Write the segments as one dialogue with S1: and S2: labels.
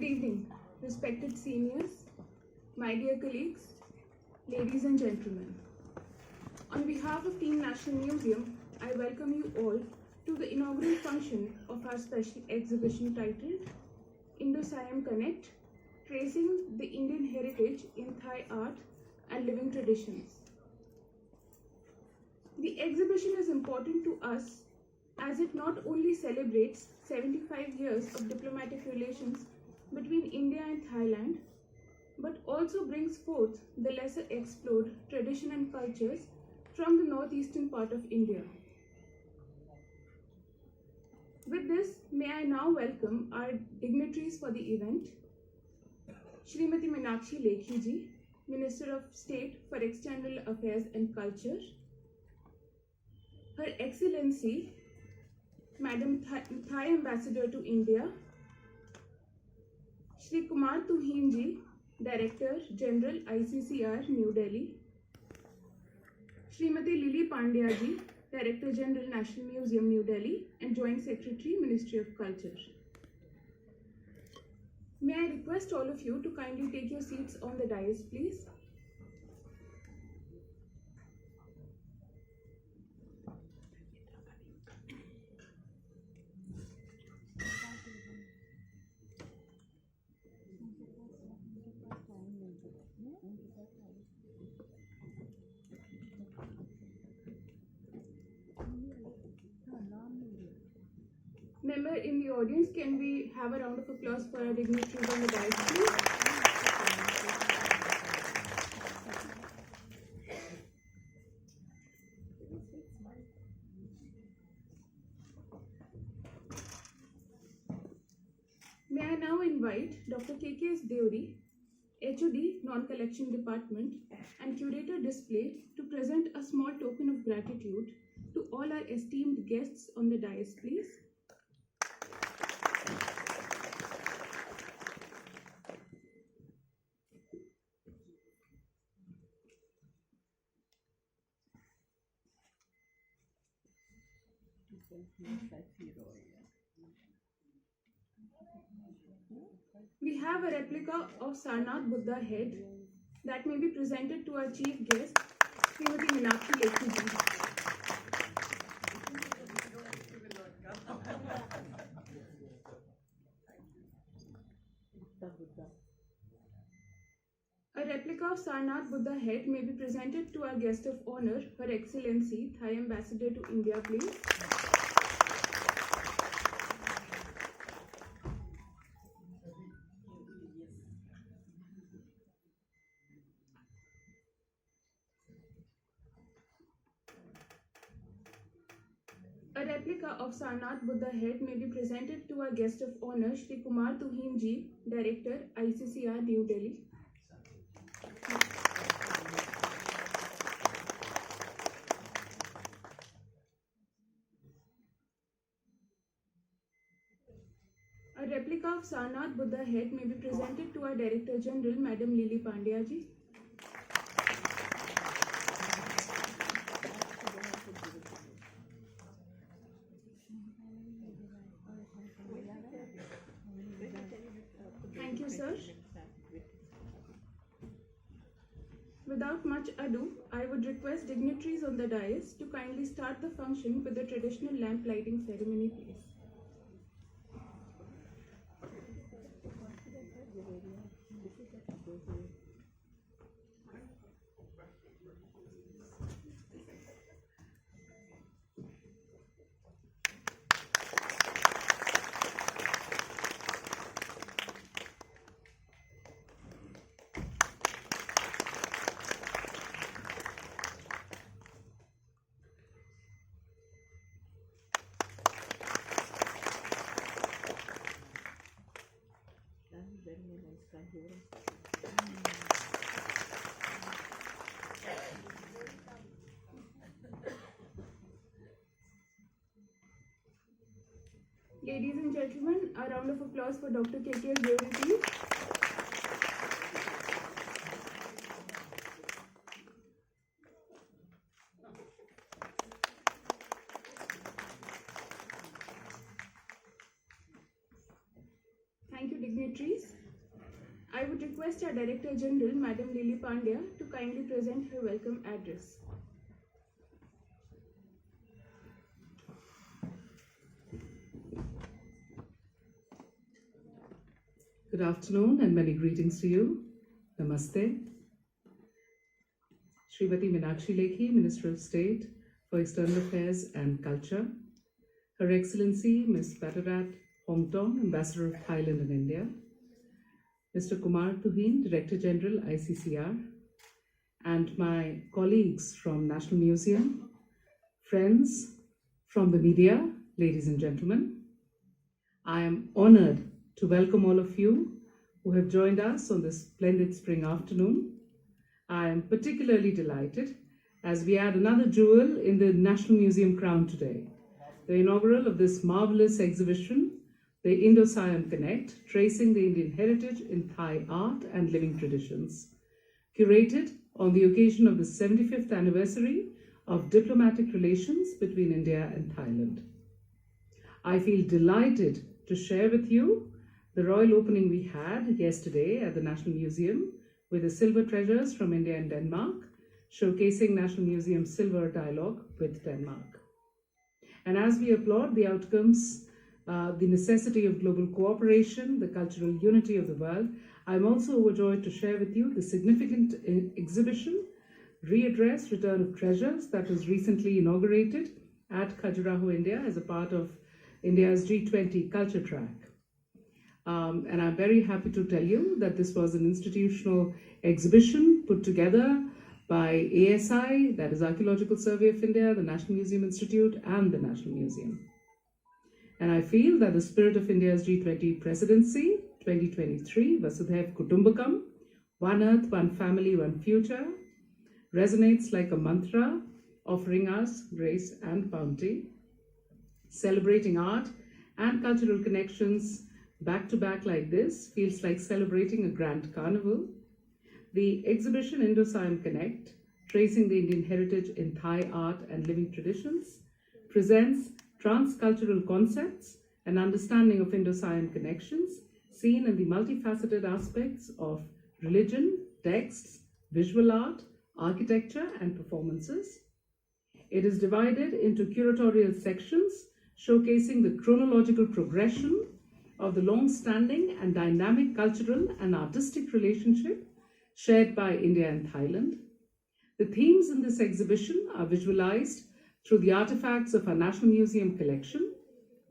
S1: Good evening, respected seniors, my dear colleagues, ladies and gentlemen. On behalf of Team National Museum, I welcome you all to the inaugural function of our special exhibition titled Indo-Siam Connect, Tracing the Indian Heritage in Thai Art and Living Traditions. The exhibition is important to us as it not only celebrates 75 years of diplomatic relations between India and Thailand, but also brings forth the lesser explored tradition and cultures from the northeastern part of India. With this, may I now welcome our dignitaries for the event. Shrimati Meenakshi Lekhi ji, Minister of State for External Affairs and Culture. Her Excellency, Madam Thai Ambassador to India, Shri Kumar Tuhin ji, Director General ICCR, New Delhi, Srimati Lili Pandeya ji, Director General National Museum, New Delhi, and Joint Secretary, Ministry of Culture. May I request all of you to kindly take your seats on the dais, please. Member in the audience, can we have a round of applause for our dignitaries on the dais, please? May I now invite Dr. KKS Deori, HOD, Non-Collection Department, and Curator Display to present a small token of gratitude to all our esteemed guests on the dais, please. We have a replica of Sarnath Buddha head that may be presented to our chief guest, Srimati Meenakshi Lekhi ji. A replica of Sarnath Buddha head may be presented to our guest of honor, Her Excellency, Thai Ambassador to India, please. A replica of Sarnath Buddha head may be presented to our guest of honor, Shri Kumar Tuhin ji, Director, ICCR, New Delhi. A replica of Sarnath Buddha head may be presented to our Director General, Madam Lili Pandeya ji. Thank you, sir. Without much ado, I would request dignitaries on the dais to kindly start the function with the traditional lamp lighting ceremony, please. Ladies and gentlemen, a round of applause for Dr. KKS Deori, please. Thank you, dignitaries, I would request our Director General, Madam Lily Pandeya, to kindly present her welcome address.
S2: Good afternoon and many greetings to you. Namaste. Srimati Meenakshi Lekhi, Minister of State for External Affairs and Culture. Her Excellency Ms. Pattarat, Hongtong, Ambassador of Thailand and India. Mr. Kumar Tuhin, Director General, ICCR. And my colleagues from National Museum, friends from the media, ladies and gentlemen. I am honored to welcome all of you who have joined us on this splendid spring afternoon. I am particularly delighted as we add another jewel in the National Museum crown today, the inaugural of this marvelous exhibition, the Indo-Siam Connect, Tracing the Indian Heritage in Thai Art and Living Traditions, curated on the occasion of the 75th anniversary of diplomatic relations between India and Thailand. I feel delighted to share with you the royal opening we had yesterday at the National Museum with the silver treasures from India and Denmark, showcasing National Museum's silver dialogue with Denmark. And as we applaud the outcomes, the necessity of global cooperation, the cultural unity of the world, I'm also overjoyed to share with you the significant exhibition, Readdress, Return of Treasures, that was recently inaugurated at Khajuraho, India, as a part of India's G20 culture track. And I'm very happy to tell you that this was an institutional exhibition put together by ASI, that is Archaeological Survey of India, the National Museum Institute, and the National Museum. And I feel that the spirit of India's G20 presidency, 2023, Vasudhaiv Kutumbakam, One Earth, One Family, One Future, resonates like a mantra, offering us grace and bounty, celebrating art and cultural connections back to back like this feels like celebrating a grand carnival. The exhibition Indo-Siam Connect, Tracing the Indian Heritage in Thai Art and Living Traditions, presents transcultural concepts and understanding of Indo-Siam connections seen in the multifaceted aspects of religion, texts, visual art, architecture, and performances. It is divided into curatorial sections showcasing the chronological progression of the long-standing and dynamic cultural and artistic relationship shared by India and Thailand. The themes in this exhibition are visualized through the artifacts of our National Museum collection,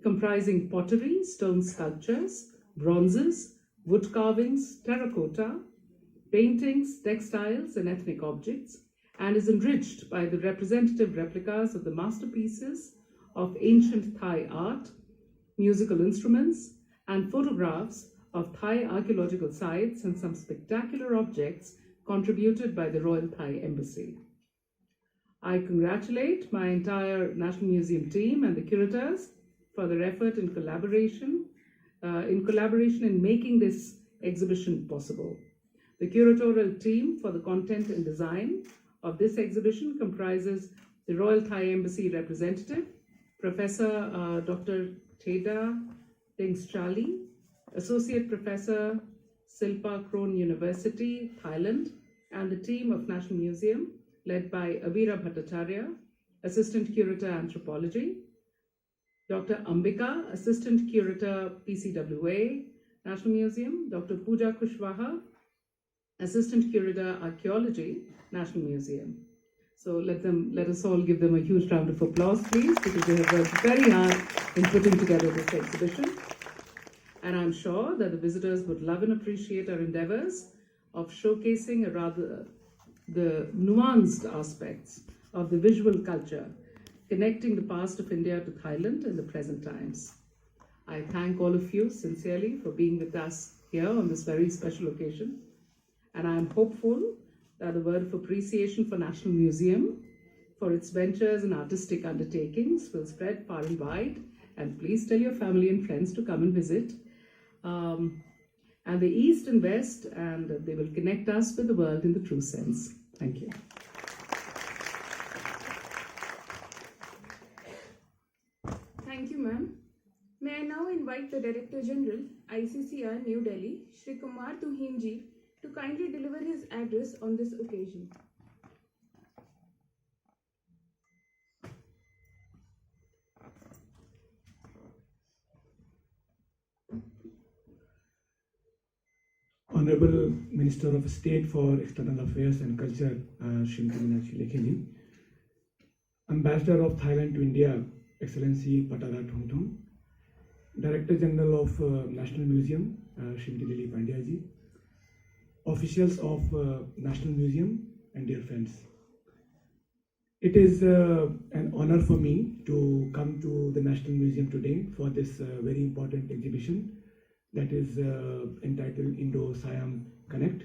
S2: comprising pottery, stone sculptures, bronzes, wood carvings, terracotta, paintings, textiles, and ethnic objects, and is enriched by the representative replicas of the masterpieces of ancient Thai art, musical instruments, and photographs of Thai archaeological sites and some spectacular objects contributed by the Royal Thai Embassy. I congratulate my entire National Museum team and the curators for their effort in collaboration in making this exhibition possible. The curatorial team for the content and design of this exhibition comprises the Royal Thai Embassy representative, Professor Dr. Teda Dengschali, Associate Professor, Silpa Kron University, Thailand, and the team of National Museum, led by Avira Bhattacharya, Assistant Curator Anthropology, Dr. Ambika, Assistant Curator PCWA, National Museum, Dr. Pooja Kushwaha, Assistant Curator Archaeology, National Museum. So let us all give them a huge round of applause, please, because they have worked very hard in putting together this exhibition. And I'm sure that the visitors would love and appreciate our endeavors of showcasing the nuanced aspects of the visual culture, connecting the past of India to Thailand in the present times. I thank all of you sincerely for being with us here on this very special occasion. And I am hopeful that the word of appreciation for National Museum, for its ventures and artistic undertakings, will spread far and wide. And please tell your family and friends to come and visit. And the East and West, and they will connect us with the world in the true sense. Thank you.
S1: Thank you, ma'am. May I now now invite the Director General, ICCR, New Delhi, Shri Kumar Tuhin ji, to kindly deliver his address on this occasion.
S3: Honourable Minister of State for External Affairs and Culture, Srimati Meenakshi Lekhi, Ambassador of Thailand to India, Excellency Pattarat, Hongtong, Director General of National Museum, Srimati Pandeya ji, officials of National Museum, and dear friends. It is an honor for me to come to the National Museum today for this very important exhibition that is entitled Indo-Siam Connect.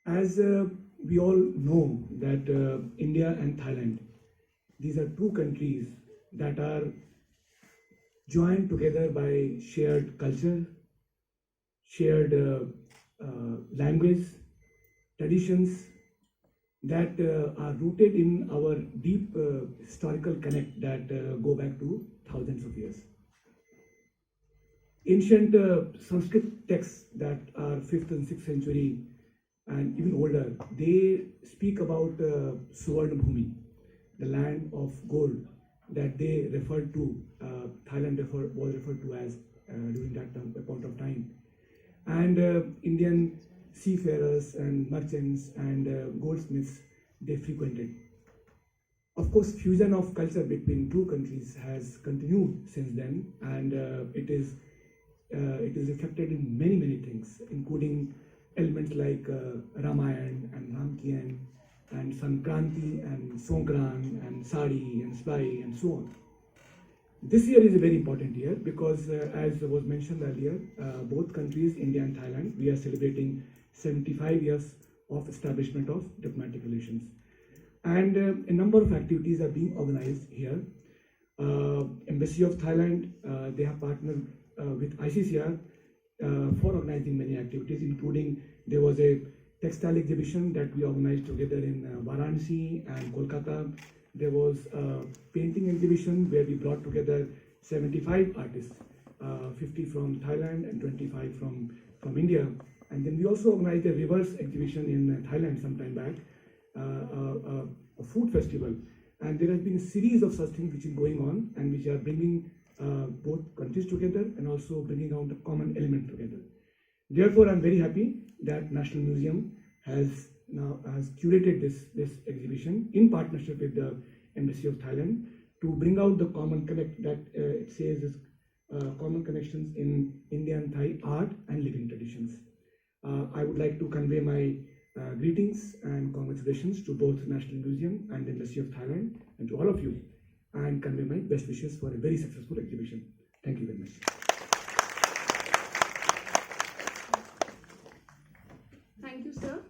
S3: As we all know that India and Thailand, these are two countries that are joined together by shared culture, shared language, traditions that are rooted in our deep historical connect that go back to thousands of years. Ancient Sanskrit texts that are 5th and 6th century and even older, they speak about Suvarna Bhumi, the land of gold that they referred to, Thailand was referred to as during that point of time. And Indian seafarers and merchants and goldsmiths, they frequented. Of course, fusion of culture between two countries has continued since then, and it is reflected in many things, including elements like Ramayana and Ramkian and Sankranti and Songkran and Sari and Spai and so on. This year is a very important year because, as was mentioned earlier, both countries, India and Thailand, we are celebrating 75 years of establishment of diplomatic relations. And a number of activities are being organized here. Embassy of Thailand, they have partnered with ICCR for organizing many activities, including there was a textile exhibition that we organized together in Varanasi and Kolkata. There was a painting exhibition where we brought together 75 artists, 50 from Thailand and 25 from India. And then we also organized a reverse exhibition in Thailand some time back, a food festival. And there has been a series of such things which is going on and which are bringing both countries together and also bringing out the common element together. Therefore, I'm very happy that National Museum has curated this exhibition in partnership with the Embassy of Thailand to bring out the common connect that it says is common connections in Indian Thai art and living traditions. I would like to convey my greetings and congratulations to both National Museum and the Embassy of Thailand and to all of you, and convey my best wishes for a very successful exhibition. Thank you very much.
S1: Thank you, sir.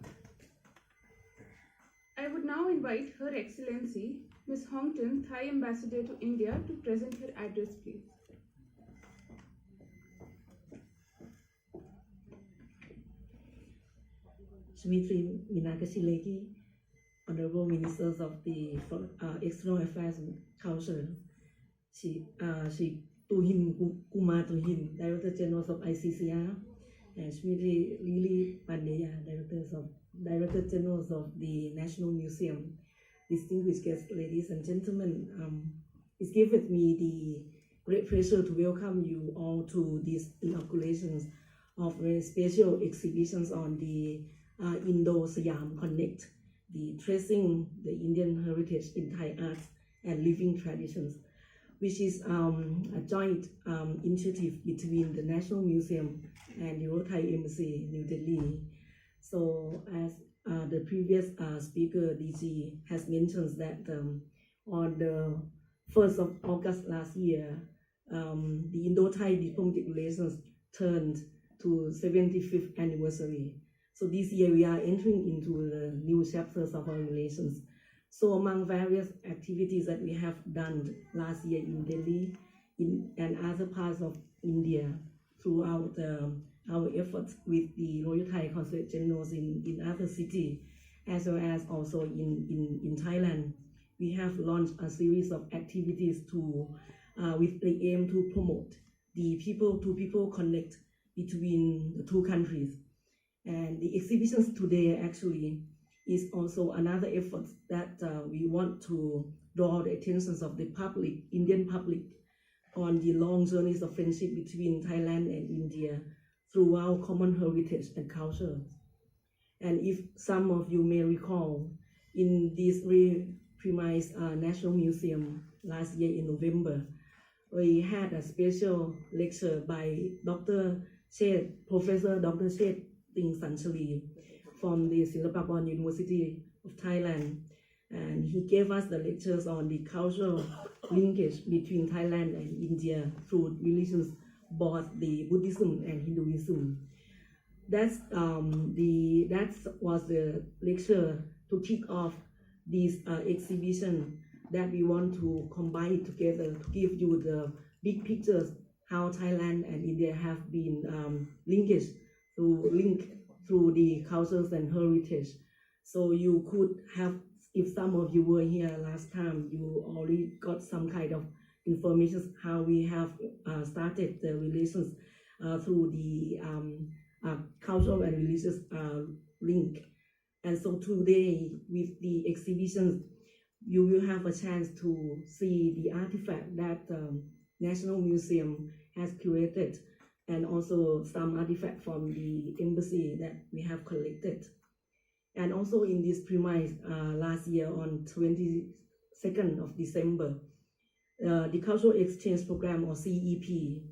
S1: I would now invite Her Excellency, Ms. Hongtong, Thai Ambassador to India, to present her address, please.
S4: Srimati Meenakshi Lekhi, Honourable Ministers of the External Affairs and Culture, Shri Tuhin, Kumar Tuhin, Director General of ICCR, and Srimati Pandeya, Director General of the National Museum. Distinguished guests, ladies and gentlemen, it gives me the great pleasure to welcome you all to these inaugurations of very special exhibitions on the Indo-Siam Connect, the tracing the Indian heritage in Thai arts and living traditions, which is a joint initiative between the National Museum and the Thai Embassy, New Delhi. So as the previous speaker, DG, has mentioned that on the 1st of August last year, the Indo-Thai diplomatic relations turned to 75th anniversary. So this year we are entering into the new chapters of our relations. So among various activities that we have done last year in Delhi and other parts of India throughout our efforts with the Royal Thai Consulate Generals in other cities, as well as also in Thailand, we have launched a series of activities to with the aim to promote the people-to-people connect between the two countries. And the exhibitions today actually is also another effort that we want to draw the attention of the public, Indian public, on the long journeys of friendship between Thailand and India through our common heritage and culture. And if some of you may recall, in this premise National Museum last year in November, we had a special lecture by Professor Dr. Shet Ting Sanchali from the Silapakon University of Thailand. And he gave us the lectures on the cultural linkage between Thailand and India through relations both the Buddhism and Hinduism. That was the lecture to kick off this exhibition that we want to combine it together to give you the big pictures how Thailand and India have been linked through the cultures and heritage. So you could have, if some of you were here last time, you already got some kind of information how we have started the relations through the cultural and religious link. And so today, with the exhibitions, you will have a chance to see the artifact that National Museum has curated, and also some artifact from the embassy that we have collected. And also in this premise last year on 22nd of December, the Cultural Exchange Program, or CEP,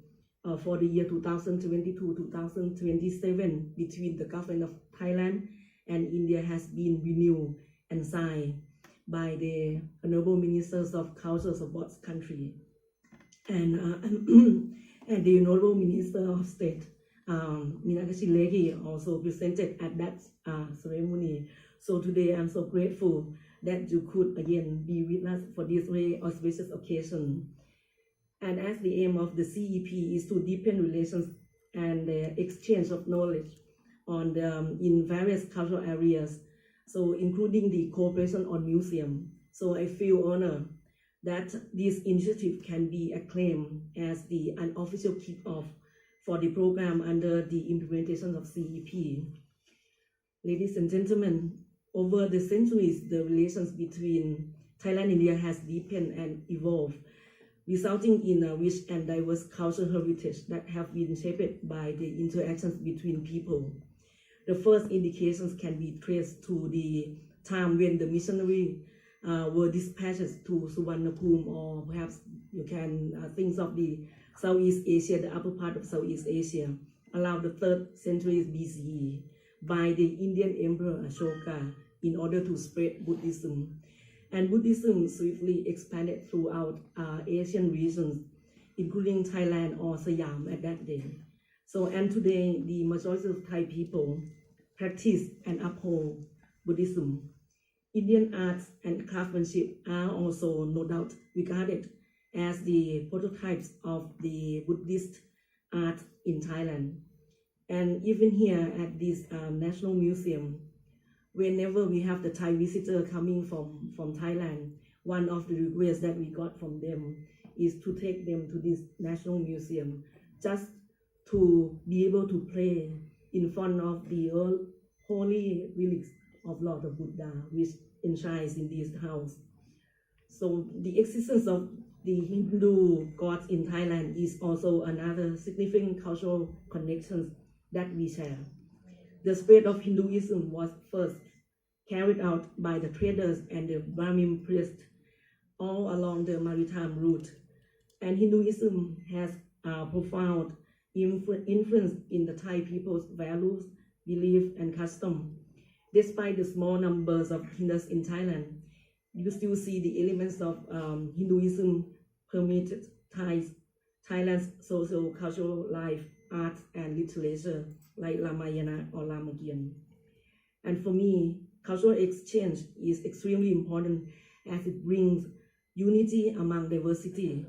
S4: for the year 2022-2027 between the government of Thailand and India has been renewed and signed by the Honourable Ministers of Cultures of both countries. And, and the Honourable Minister of State, Meenakshi Lekhi, also presented at that ceremony. So today I'm so grateful that you could again be with us for this very auspicious occasion. And as the aim of the CEP is to deepen relations and the exchange of knowledge on in various cultural areas, so including the cooperation on museum. So I feel honored that this initiative can be acclaimed as the unofficial kick-off for the program under the implementation of CEP. Ladies and gentlemen, over the centuries, the relations between Thailand and India has deepened and evolved, resulting in a rich and diverse cultural heritage that have been shaped by the interactions between people. The first indications can be traced to the time when the missionaries were dispatched to Suvarnabhumi, or perhaps you can think of the Southeast Asia, the upper part of Southeast Asia, around the 3rd century BCE, by the Indian Emperor Ashoka in order to spread Buddhism. And Buddhism swiftly expanded throughout Asian regions, including Thailand or Siam at that day. So, and today, the majority of Thai people practice and uphold Buddhism. Indian arts and craftsmanship are also no doubt regarded as the prototypes of the Buddhist art in Thailand. And even here at this National Museum, whenever we have the Thai visitor coming from Thailand, one of the requests that we got from them is to take them to this National Museum just to be able to pray in front of the holy relics of Lord of Buddha, which enshrines in this house. So the existence of the Hindu gods in Thailand is also another significant cultural connection that we share. The spread of Hinduism was first carried out by the traders and the Brahmin priests all along the maritime route. And Hinduism has profound influence in the Thai people's values, beliefs, and custom. Despite the small numbers of Hindus in Thailand, you still see the elements of Hinduism permeated Thailand's social cultural life, art, and literature, like Ramayana or Ramakien. And for me, cultural exchange is extremely important as it brings unity among diversity.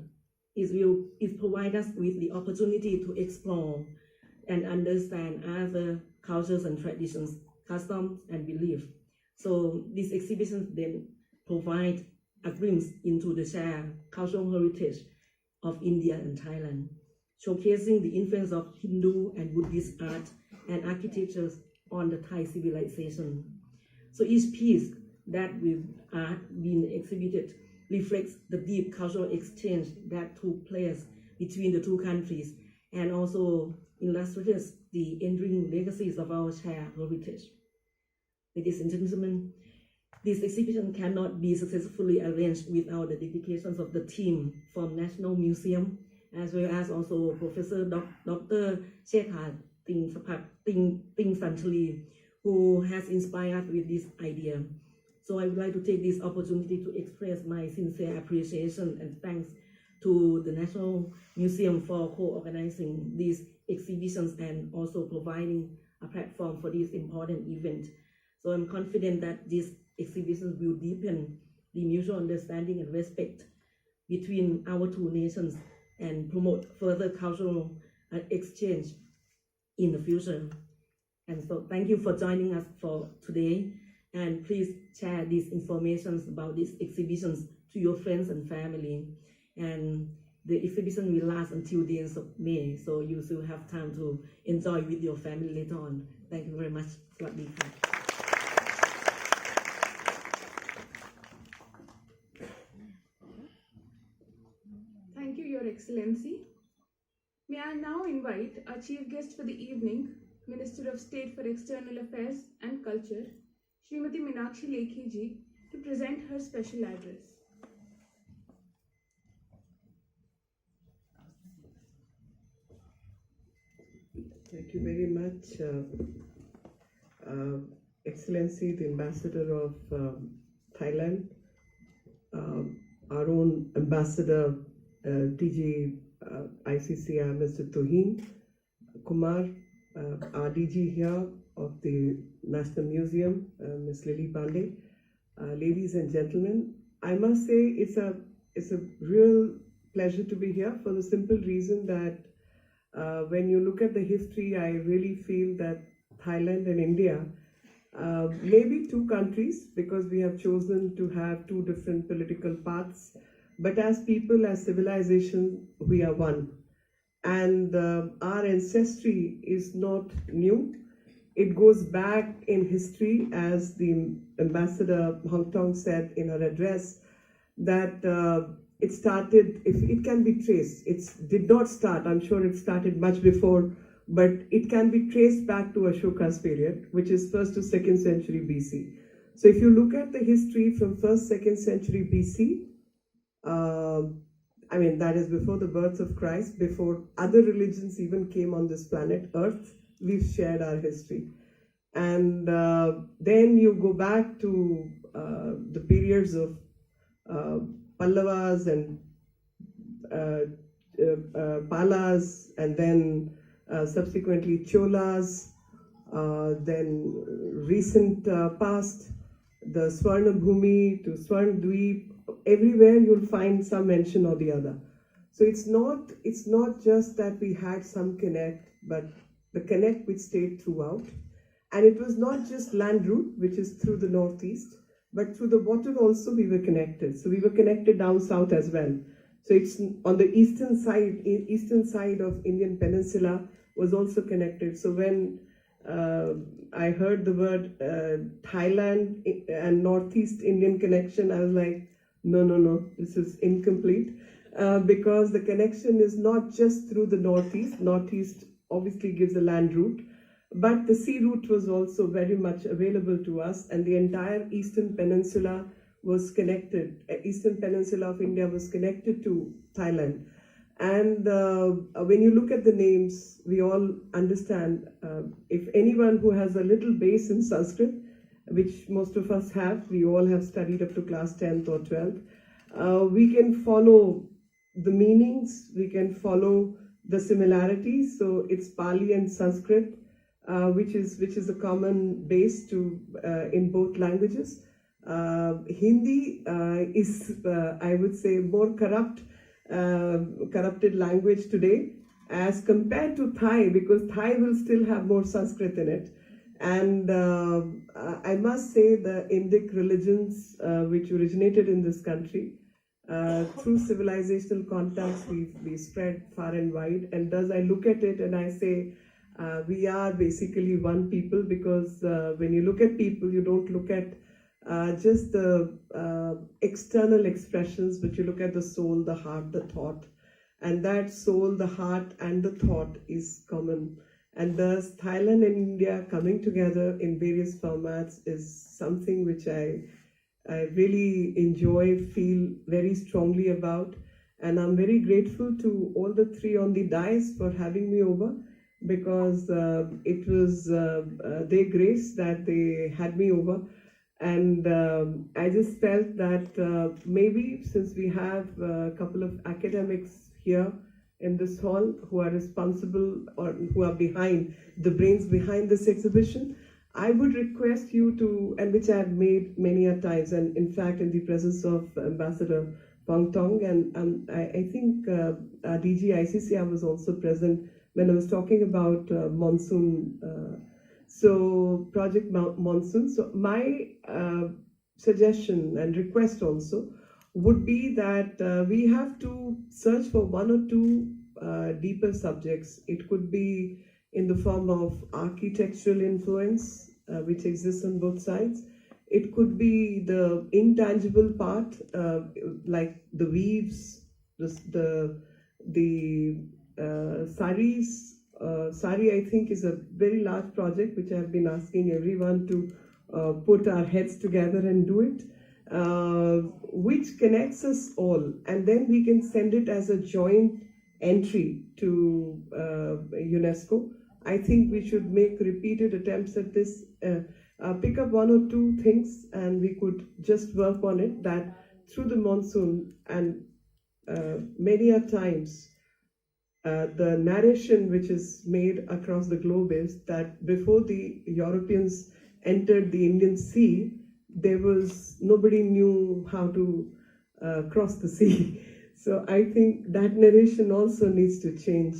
S4: It provides us with the opportunity to explore and understand other cultures and traditions, customs, and beliefs. So these exhibitions then provide a glimpse into the shared cultural heritage of India and Thailand, showcasing the influence of Hindu and Buddhist art and architectures on the Thai civilization. So each piece that with art being exhibited reflects the deep cultural exchange that took place between the two countries and also illustrates the enduring legacies of our shared heritage. Ladies and gentlemen, this exhibition cannot be successfully arranged without the dedications of the team from National Museum, as well as also Professor Dr. Shekha Ting Santali, who has inspired with this idea. So I would like to take this opportunity to express my sincere appreciation and thanks to the National Museum for co-organizing these exhibitions and also providing a platform for this important event. So I'm confident that these exhibitions will deepen the mutual understanding and respect between our two nations and promote further cultural exchange in the future. And so thank you for joining us for today, and please share these informations about these exhibitions to your friends and family. And the exhibition will last until the end of May, so you still have time to enjoy with your family later on. Thank you very much. Sawasdee ka.
S1: Thank you, Your Excellency. May I now invite our chief guest for the evening, Minister of State for External Affairs and Culture, Srimati Meenakshi Lekhi ji, to present her special address.
S5: Thank you very much, Excellency, the Ambassador of Thailand, our own Ambassador, DG ICCR, Mr. Tuhin, Kumar, our DG here of the National Museum, Ms. Lily Pandey, ladies and gentlemen. I must say it's a real pleasure to be here for the simple reason that when you look at the history, I really feel that Thailand and India may be two countries because we have chosen to have two different political paths, but as people, as civilization, we are one. And our ancestry is not new. It goes back in history, as the Ambassador Hongtong said in her address, that it started, if it can be traced, it did not start, I'm sure it started much before, but it can be traced back to Ashoka's period, which is 1st to 2nd century BC. So if you look at the history from 1st, 2nd century BC, I mean, that is before the birth of Christ, before other religions even came on this planet Earth, we've shared our history. And then you go back to the periods of Pallavas and Palas, and then subsequently Cholas, then recent past, the Swarnabhumi to Swarndweep. Everywhere you'll find some mention or the other. So it's not just that we had some connect, but the connect which stayed throughout. And it was not just land route, which is through the northeast, but through the water also we were connected. So we were connected down south as well. So it's on the eastern side of Indian Peninsula was also connected. So when I heard the word Thailand and Northeast Indian connection, I was like, no, this is incomplete, because the connection is not just through the Northeast. Northeast obviously gives a land route, but the sea route was also very much available to us, and the entire Eastern Peninsula was connected. Eastern Peninsula of India was connected to Thailand. And when you look at the names, we all understand, if anyone who has a little base in Sanskrit, which most of us have, we all have studied up to class 10th or 12th, we can follow the meanings, we can follow the similarities. So it's Pali and Sanskrit, which is a common base to in both languages. Hindi is, I would say, more corrupted language today as compared to Thai, because Thai will still have more Sanskrit in it. And I must say the Indic religions which originated in this country, through civilizational contacts, we spread far and wide. And thus I look at it and I say, we are basically one people, because when you look at people, you don't look at just the external expressions, but you look at the soul, the heart, the thought. And that soul, the heart, and the thought is common. And thus, Thailand and India coming together in various formats is something which I really enjoy, feel very strongly about. And I'm very grateful to all the three on the dais for having me over, because it was their grace that they had me over. And I just felt that maybe since we have a couple of academics here in this hall who are responsible or who are behind, the brains behind this exhibition, I would request you to, and which I have made many a times, and in fact in the presence of Ambassador Hongtong, and I think DG ICCR was also present when I was talking about monsoon, so Project Monsoon. So my suggestion and request also would be that we have to search for one or two deeper subjects. It could be in the form of architectural influence, which exists on both sides. It could be the intangible part, like the weaves, the saris. Sari, I think, is a very large project which I've been asking everyone to put our heads together and do it. Which connects us all, and then we can send it as a joint entry to UNESCO. I think we should make repeated attempts at this, pick up one or two things, and we could just work on it, that through the monsoon, and many a times the narration which is made across the globe is that before the Europeans entered the Indian Sea, there was nobody knew how to cross the sea. So I think that narration also needs to change.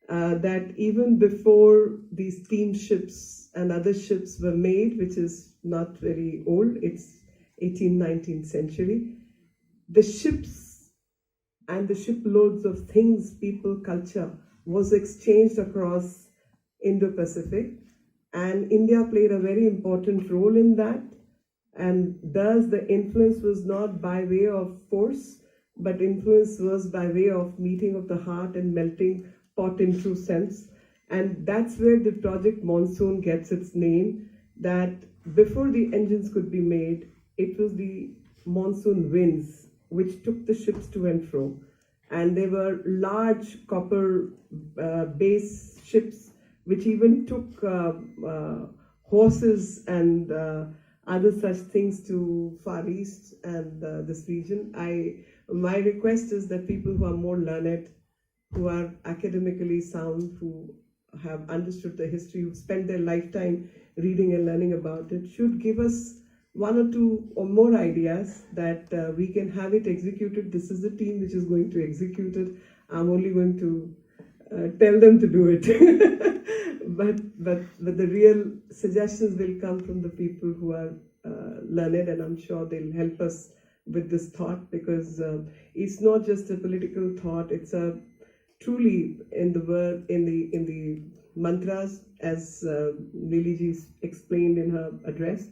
S5: That even before these steamships and other ships were made, which is not very old, it's 18th, 19th century, the ships and the shiploads of things, people, culture was exchanged across Indo-Pacific, and India played a very important role in that. And thus the influence was not by way of force, but influence was by way of meeting of the heart and melting pot in true sense. And that's where the Project Monsoon gets its name, that before the engines could be made, it was the monsoon winds which took the ships to and fro. And there were large copper base ships which even took horses and other such things to Far East and this region. My request is that people who are more learned, who are academically sound, who have understood the history, who spent their lifetime reading and learning about it, should give us one or two or more ideas that we can have it executed. This is the team which is going to execute it. I'm only going to tell them to do it. But the real suggestions will come from the people who are learned, and I'm sure they'll help us with this thought, because it's not just a political thought. It's a truly in the word, in the mantras, as Liliji explained in her address,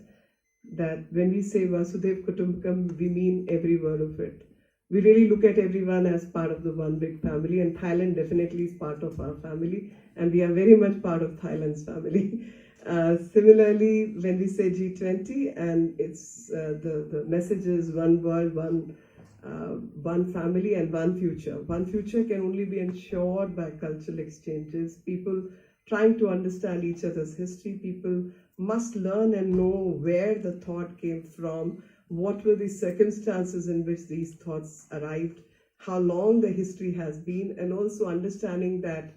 S5: that when we say Vasudev Kutumbakam, we mean every word of it. We really look at everyone as part of the one big family, and Thailand definitely is part of our family, and we are very much part of Thailand's family. Similarly, when we say G20, and it's the message is one world, one family, and one future. One future can only be ensured by cultural exchanges, people trying to understand each other's history. People must learn and know where the thought came from, what were the circumstances in which these thoughts arrived, how long the history has been, and also understanding that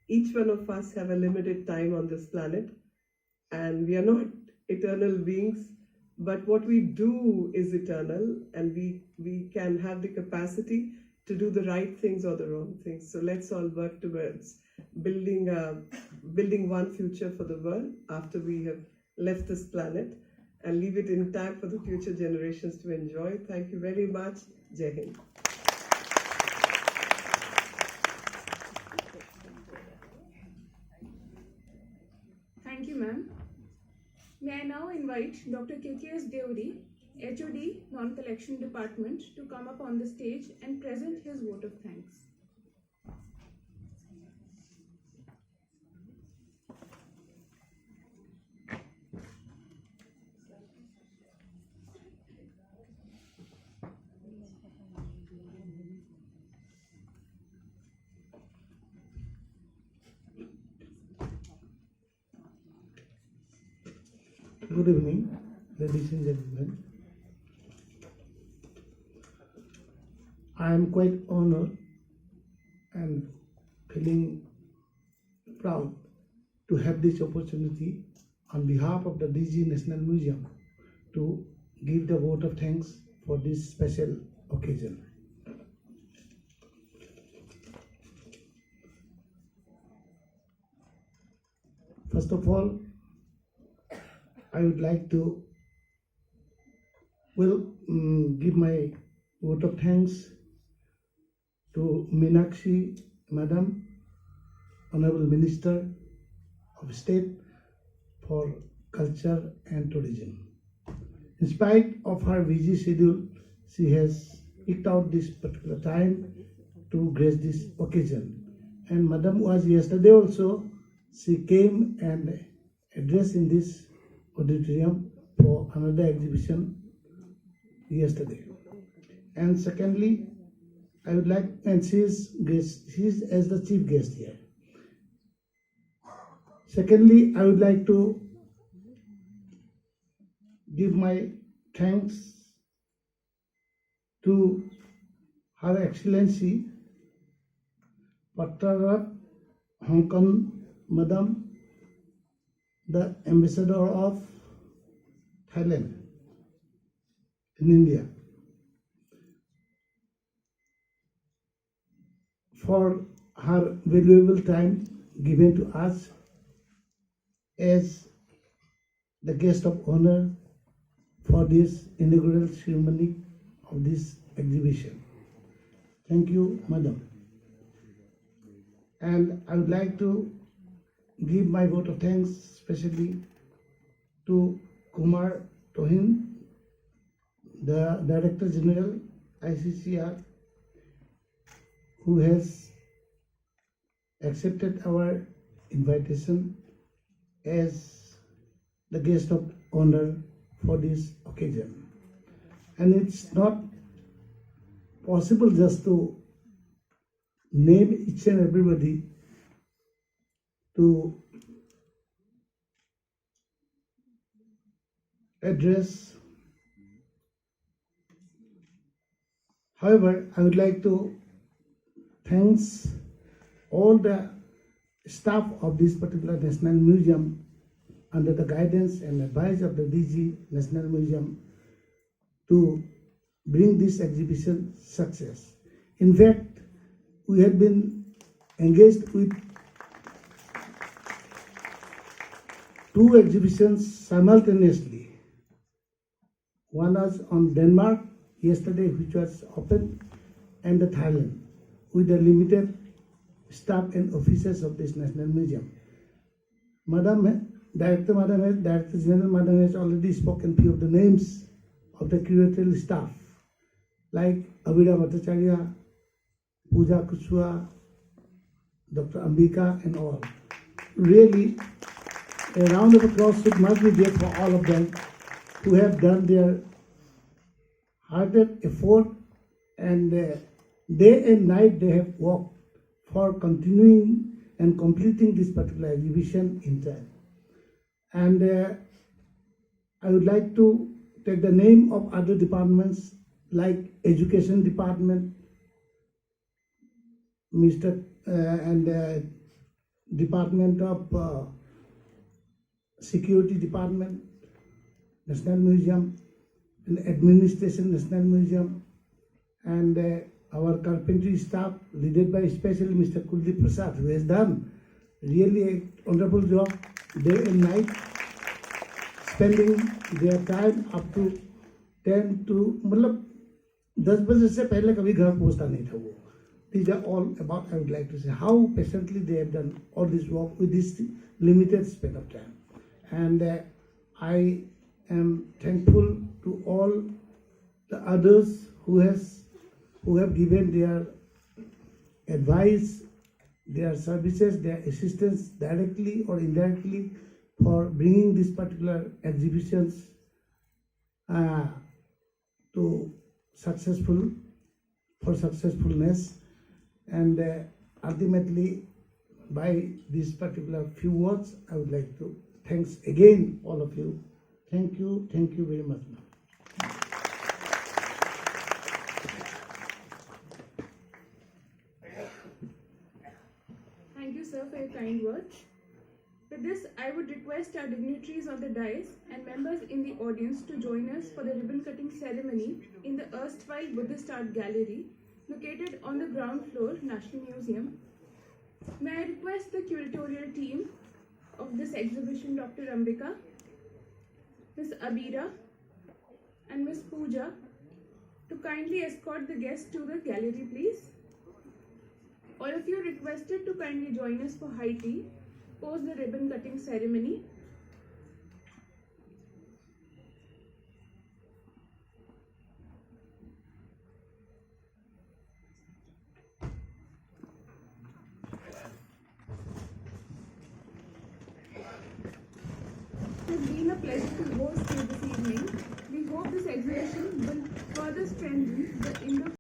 S5: each one of us have a limited time on this planet, and we are not eternal beings, but what we do is eternal, and we can have the capacity to do the right things or the wrong things. So let's all work towards building one future for the world after we have left this planet. and leave it intact for the future generations to enjoy. Thank you very much. Jai Hind.
S1: Thank you, ma'am. May I now invite Dr. KKS Deori, HOD, Non-Collection Department, to come up on the stage and present his vote of thanks.
S6: Good evening, ladies and gentlemen. I am quite honored and feeling proud to have this opportunity on behalf of the DG National Museum to give the vote of thanks for this special occasion. First of all, I would like to give my vote of thanks to Meenakshi, Madam, Honourable Minister of State for Culture and Tourism. In spite of her busy schedule, she has picked out this particular time to grace this occasion. And Madam was yesterday also, she came and addressed in this auditorium for another exhibition yesterday. And secondly, I would like, and she is as the chief guest here. Secondly, I would like to give my thanks to Her Excellency Pattarat, Hongtong, Madam, the Ambassador of Thailand in India, for her valuable time given to us as the guest of honor for this inaugural ceremony of this exhibition. Thank you, Madam. And I would like to give my vote of thanks especially to Kumar, Tuhin, the Director General, ICCR, who has accepted our invitation as the guest of honor for this occasion. And it's not possible just to name each and everybody to address. However, I would like to thank all the staff of this particular National Museum under the guidance and advice of the DG National Museum to bring this exhibition success. In fact, we have been engaged with 2 exhibitions simultaneously. One was on Denmark yesterday, which was open, and the Thailand, with the limited staff and officers of this National Museum. Director General Madam has already spoken few of the names of the curatorial staff, like Abhira Bhattacharya, Pooja Kushwa, Dr. Ambika, and all. Really, a round of applause must be there for all of them who have done their hearted effort, and day and night they have worked for continuing and completing this particular exhibition in time. And I would like to take the name of other departments like Education Department, and Department of Security Department, National Museum, and Administration National Museum, and our carpentry staff led by especially Mr. Kuldeep Prasad, who has done really a wonderful job day and night. spending their time up to 10 to मतलब 10 बजे से पहले कभी घर पहुंचता नहीं था वो. These are all about, I would like to say, how patiently they have done all this work with this limited span of time. And I am thankful to all the others who have given their advice, their services, their assistance directly or indirectly for bringing these particular exhibitions to successfulness. And ultimately, by these particular few words, I would like to thanks again all of you. Thank you very much.
S1: Thank you, sir, for your kind words. With this, I would request our dignitaries on the dais and members in the audience to join us for the ribbon-cutting ceremony in the erstwhile Buddhist Art Gallery, located on the ground floor, National Museum. May I request the curatorial team of this exhibition, Dr. Ambika, Ms. Abira, and Ms. Pooja, to kindly escort the guests to the gallery, please. All of you requested to kindly join us for high tea, post the ribbon cutting ceremony. It has been a pleasure to host you this evening. We hope this exhibition will further strengthen the Indo